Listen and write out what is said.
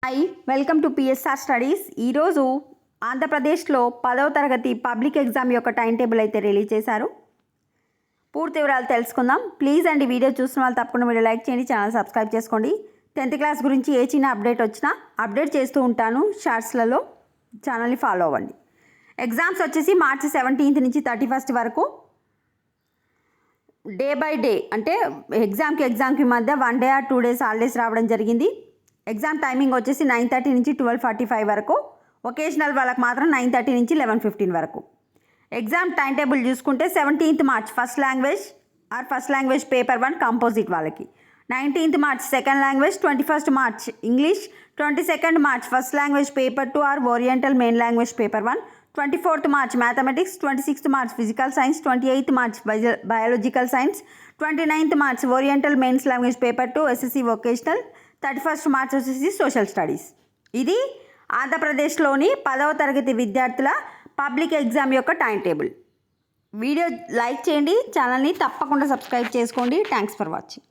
Hi welcome to PSR studies. ఈరోజు ఆంధ్రప్రదేశ్లో 10వ తరగతి పబ్లిక్ ఎగ్జామ్ యొక్క టైం టేబుల్ అయితే రిలీజ్ చేశారు. పూర్తి వివరాలు తెలుసుకుందాం. ప్లీజ్ అండి, వీడియో చూసిన వాళ్ళు తప్పకుండా వీడియో లైక్ చేయండి, ఛానల్ సబ్స్క్రైబ్ చేసుకోండి. 10th క్లాస్ గురించి ఏ చిన్న అప్డేట్ వచ్చినా అప్డేట్ చేస్తూ ఉంటాను షార్ట్స్లలో, ఛానల్ని ఫాలో అవ్వండి. ఎగ్జామ్స్ వచ్చేసి మార్చి 17 నుంచి 31 వరకు. డే బై డే అంటే ఎగ్జామ్కి మధ్య 1 డే ఆర్ 2 డేస్ హాలిడేస్ రావడం జరిగింది. ఎగ్జామ్ టైమింగ్ వచ్చేసి 9:30 నుంచి 12:45 వరకు. ఒకేషనల్ వాళ్ళకి మాత్రం 9:30 నుంచి 11:15 వరకు. ఎగ్జామ్ టైం టేబుల్ చూసుకుంటే 17th March first language paper 1 composite వాళ్ళకి, 19th March second language, 21st March English, 22nd March first language paper 2 or oriental main language paper 1, 24th March mathematics, 26th March physical science, 28th March biological science, 29th March oriental mains language paper 2 SSC vocational, 31st March వచ్చేసి social studies. ఇది ఆంధ్రప్రదేశ్లోని 10వ తరగతి విద్యార్థుల public exam యొక్క time table. Video like చేయండి, ఛానల్ని తప్పకుండా సబ్స్క్రైబ్ చేసుకోండి. Thanks for watching.